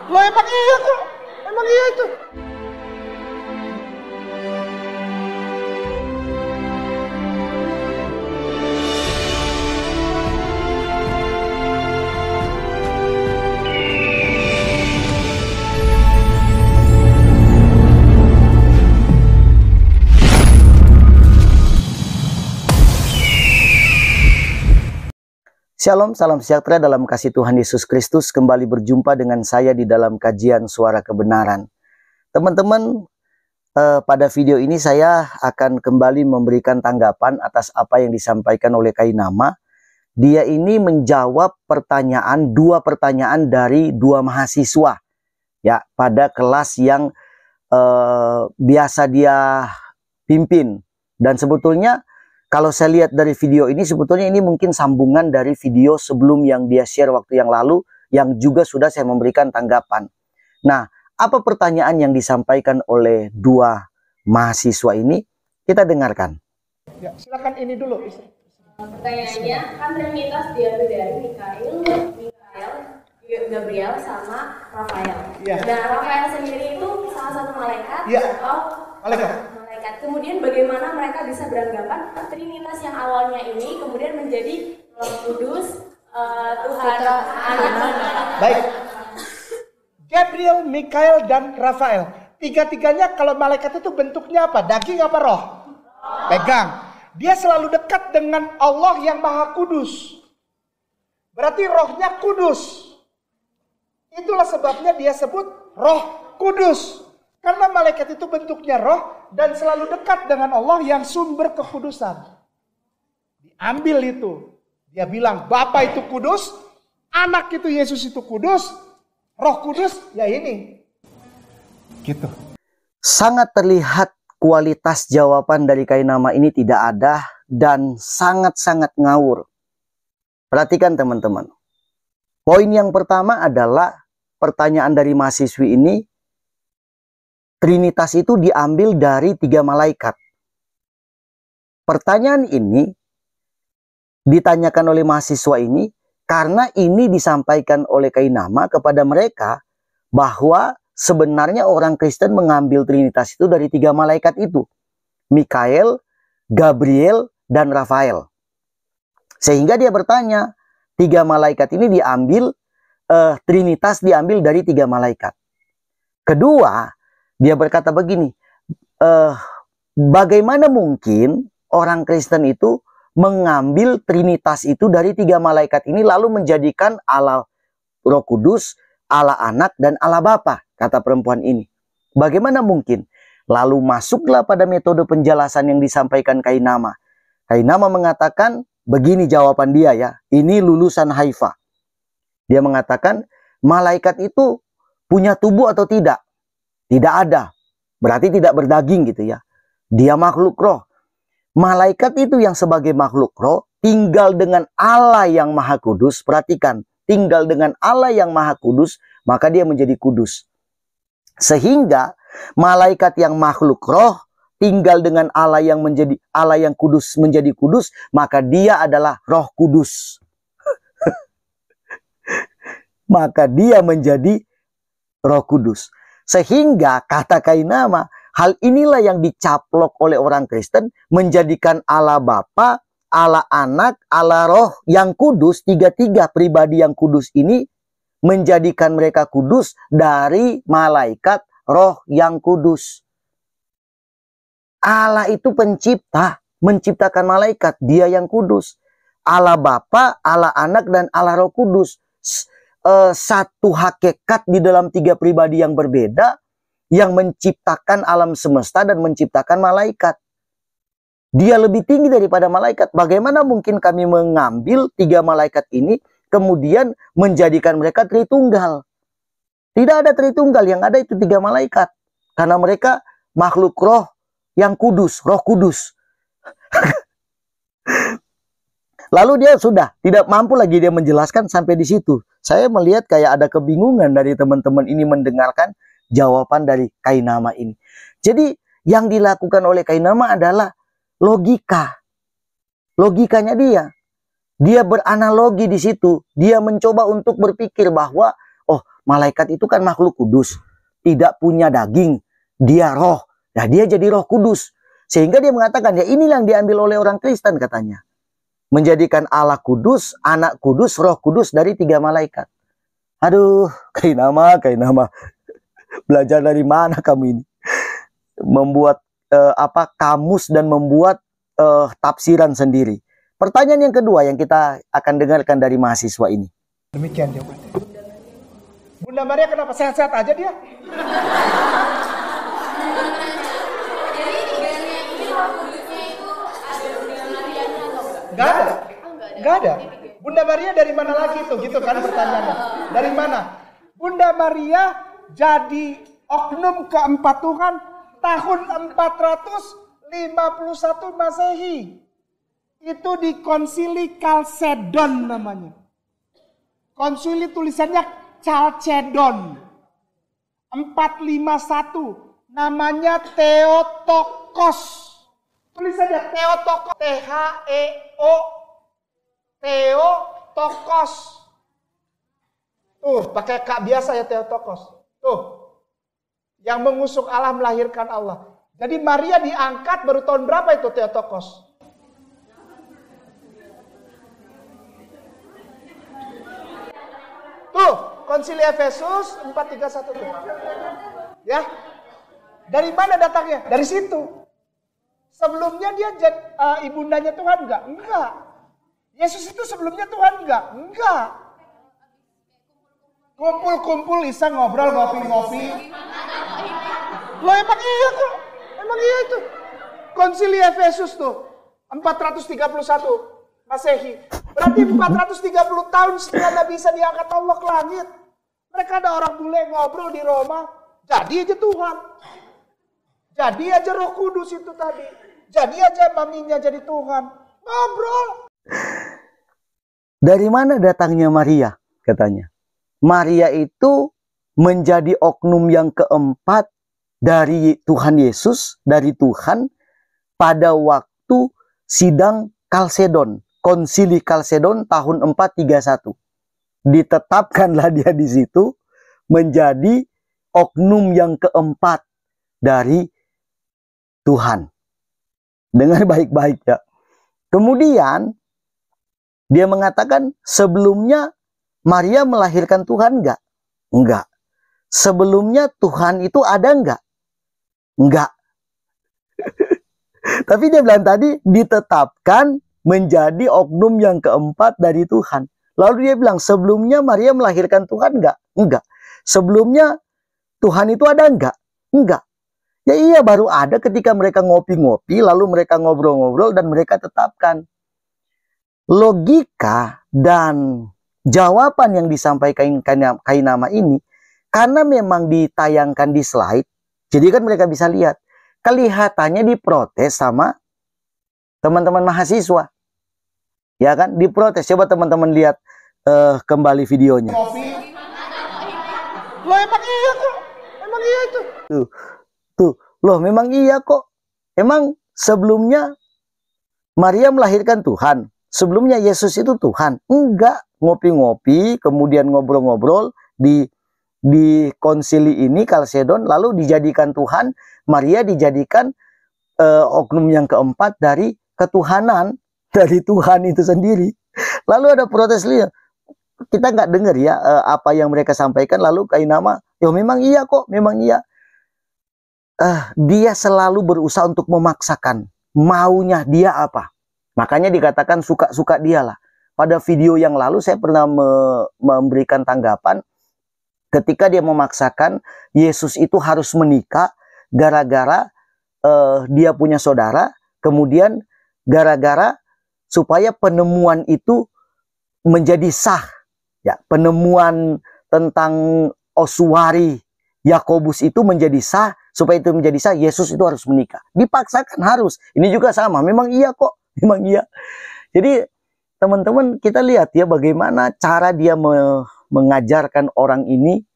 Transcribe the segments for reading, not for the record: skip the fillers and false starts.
Loh emang iya kok. Emang iya itu. Shalom, salam sejahtera dalam kasih Tuhan Yesus Kristus. Kembali berjumpa dengan saya di dalam kajian Suara Kebenaran. Teman-teman, pada video ini saya akan kembali memberikan tanggapan atas apa yang disampaikan oleh Kainama. Dia ini menjawab dua pertanyaan dari dua mahasiswa ya pada kelas yang biasa dia pimpin. Dan sebetulnya kalau saya lihat dari video ini, sebetulnya ini mungkin sambungan dari video sebelum yang dia share waktu yang lalu, yang juga sudah saya memberikan tanggapan. Nah, apa pertanyaan yang disampaikan oleh dua mahasiswa ini? Kita dengarkan. Ya, silakan ini dulu. Pertanyaannya, kan Trinitas diambil dari Mikael, Gabriel, sama Rafael. Ya. Nah, Rafael sendiri itu salah satu malaikat Ya. atau Malaikat. Kemudian bagaimana mereka bisa beranggapan Trinitas yang awalnya ini kemudian menjadi Roh Kudus, Tuhan Anak. Baik. Gabriel, Mikael, dan Rafael. Tiga-tiganya kalau malaikat itu bentuknya apa? Daging apa roh? Pegang. Dia selalu dekat dengan Allah yang Maha Kudus. Berarti rohnya kudus. Itulah sebabnya dia sebut Roh Kudus. Karena malaikat itu bentuknya roh dan selalu dekat dengan Allah yang sumber kekudusan. Diambil itu. Dia bilang Bapa itu kudus, Anak itu Yesus itu kudus, Roh Kudus ya ini. Gitu. Sangat terlihat kualitas jawaban dari Kainama ini tidak ada dan sangat-sangat ngawur. Perhatikan teman-teman. Poin yang pertama adalah pertanyaan dari mahasiswi ini. Trinitas itu diambil dari 3 malaikat. Pertanyaan ini ditanyakan oleh mahasiswa ini karena ini disampaikan oleh Kainama kepada mereka bahwa sebenarnya orang Kristen mengambil Trinitas itu dari 3 malaikat itu. Mikael, Gabriel, dan Rafael. Sehingga dia bertanya, 3 malaikat ini diambil, Trinitas diambil dari 3 malaikat. Kedua, dia berkata begini, bagaimana mungkin orang Kristen itu mengambil Trinitas itu dari 3 malaikat ini lalu menjadikan Allah Roh Kudus, Allah Anak, dan Allah Bapa, kata perempuan ini. Bagaimana mungkin? Lalu masuklah pada metode penjelasan yang disampaikan Kainama. Kainama mengatakan, begini jawaban dia ya, ini lulusan Haifa. Dia mengatakan, malaikat itu punya tubuh atau tidak? Tidak ada. Berarti tidak berdaging gitu ya. Dia makhluk roh. Malaikat itu yang sebagai makhluk roh tinggal dengan Allah yang Maha Kudus. Perhatikan, tinggal dengan Allah yang Maha Kudus, maka dia menjadi kudus. Sehingga malaikat yang makhluk roh tinggal dengan Allah yang kudus menjadi kudus, maka dia adalah Roh Kudus. Maka dia menjadi Roh Kudus. Sehingga kata Kainama, hal inilah yang dicaplok oleh orang Kristen menjadikan Allah Bapa, Allah Anak, Allah Roh yang kudus, 3 pribadi yang kudus ini menjadikan mereka kudus dari malaikat roh yang kudus. Allah itu pencipta, menciptakan malaikat, dia yang kudus. Allah Bapa, Allah Anak, dan Allah Roh Kudus. Satu hakikat di dalam 3 pribadi yang berbeda yang menciptakan alam semesta dan menciptakan malaikat. Dia lebih tinggi daripada malaikat. Bagaimana mungkin kami mengambil 3 malaikat ini kemudian menjadikan mereka Tritunggal? Tidak ada Tritunggal, yang ada itu 3 malaikat. Karena mereka makhluk roh yang kudus, Roh Kudus. Lalu dia sudah tidak mampu lagi dia menjelaskan sampai di situ. Saya melihat kayak ada kebingungan dari teman-teman ini mendengarkan jawaban dari Kainama ini. Jadi yang dilakukan oleh Kainama adalah logika. Logikanya dia. Dia beranalogi di situ. Dia mencoba untuk berpikir bahwa oh, malaikat itu kan makhluk kudus, tidak punya daging, dia roh. Nah, dia jadi Roh Kudus. Sehingga dia mengatakan, ya inilah yang diambil oleh orang Kristen katanya. Menjadikan Allah Kudus, Anak Kudus, Roh Kudus dari 3 malaikat. Aduh, kainama. Belajar dari mana kamu ini? Membuat kamus dan membuat tafsiran sendiri. Pertanyaan yang kedua yang kita akan dengarkan dari mahasiswa ini. Demikian jawabannya. Bunda Maria kenapa sehat-sehat aja dia? Gak ada. Bunda Maria dari mana lagi itu? Gitu kan pertanyaannya. Dari mana? Bunda Maria jadi oknum keempat Tuhan tahun 451 Masehi. Itu di Konsili Chalcedon namanya. Konsili tulisannya Chalcedon. 451. Namanya Theotokos. Tulisannya Theotokos. T-H-E-O. Theotokos. Tuh, pakai K biasa ya Theotokos. Tuh. Yang mengusung Allah melahirkan Allah. Jadi Maria diangkat baru tahun berapa itu Theotokos? Tuh, Konsili Efesus 431 tuh. Ya. Dari mana datangnya? Dari situ. Sebelumnya dia ibundanya Tuhan enggak? Enggak. Yesus itu sebelumnya Tuhan enggak? Enggak. Kumpul-kumpul Isa ngobrol ngopi-ngopi. Loh emang iya kok. Emang iya itu. Konsili Efesus tuh 431 Masehi. Berarti 430 tahun setelah Nabi Isa diangkat Allah ke langit. Mereka ada orang bule ngobrol di Roma. Jadi aja Tuhan. Jadi aja Roh Kudus itu tadi. Jadi aja maminya jadi Tuhan. Ngobrol. Dari mana datangnya Maria? Katanya. Maria itu menjadi oknum yang keempat dari Tuhan Yesus, dari Tuhan pada waktu sidang Chalcedon. Konsili Chalcedon tahun 431. Ditetapkanlah dia di situ menjadi oknum yang keempat dari Tuhan. Dengar baik-baik ya. Kemudian dia mengatakan sebelumnya Maria melahirkan Tuhan enggak? Enggak. Sebelumnya Tuhan itu ada enggak? Enggak. Tapi dia bilang tadi ditetapkan menjadi oknum yang keempat dari Tuhan. Lalu dia bilang sebelumnya Maria melahirkan Tuhan enggak? Enggak. Sebelumnya Tuhan itu ada enggak? Enggak. Ya iya baru ada ketika mereka ngopi-ngopi lalu mereka ngobrol-ngobrol dan mereka tetapkan. Logika dan jawaban yang disampaikan Kainama ini karena memang ditayangkan di slide, jadi kan mereka bisa lihat. Kelihatannya diprotes sama teman-teman mahasiswa. Ya kan, diprotes. Coba teman-teman lihat kembali videonya. Loh emang iya kok. Emang iya itu. Tuh, loh memang iya kok. Emang sebelumnya Maria melahirkan Tuhan. Sebelumnya Yesus itu Tuhan. Enggak. Ngopi-ngopi, kemudian ngobrol-ngobrol di konsili ini Chalcedon, lalu dijadikan Tuhan. Maria dijadikan oknum yang keempat dari ketuhanan dari Tuhan itu sendiri. Lalu ada protes lihat. Kita nggak dengar ya apa yang mereka sampaikan. Lalu Kainama, ya memang iya kok, memang iya. Dia selalu berusaha untuk memaksakan maunya dia apa. Makanya dikatakan suka-suka dialah. Pada video yang lalu saya pernah memberikan tanggapan ketika dia memaksakan Yesus itu harus menikah gara-gara dia punya saudara, kemudian gara-gara supaya penemuan itu menjadi sah. Ya, penemuan tentang Oswari Yakobus itu menjadi sah, supaya itu menjadi sah Yesus itu harus menikah. Dipaksakan harus. Ini juga sama, memang iya kok, memang iya. Jadi teman-teman kita lihat ya bagaimana cara dia mengajarkan orang ini.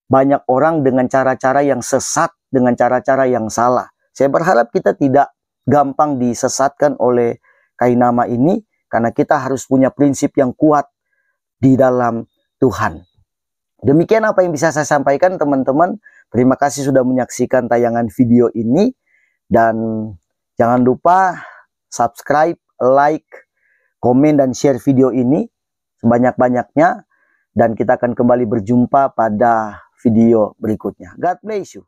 Banyak orang dengan cara-cara yang sesat, dengan cara-cara yang salah. Saya berharap kita tidak gampang disesatkan oleh Kainama ini, karena kita harus punya prinsip yang kuat di dalam Tuhan. Demikian apa yang bisa saya sampaikan teman-teman. Terima kasih sudah menyaksikan tayangan video ini. Dan jangan lupa subscribe, like, komen, dan share video ini sebanyak-banyaknya. Dan kita akan kembali berjumpa pada video berikutnya. God bless you.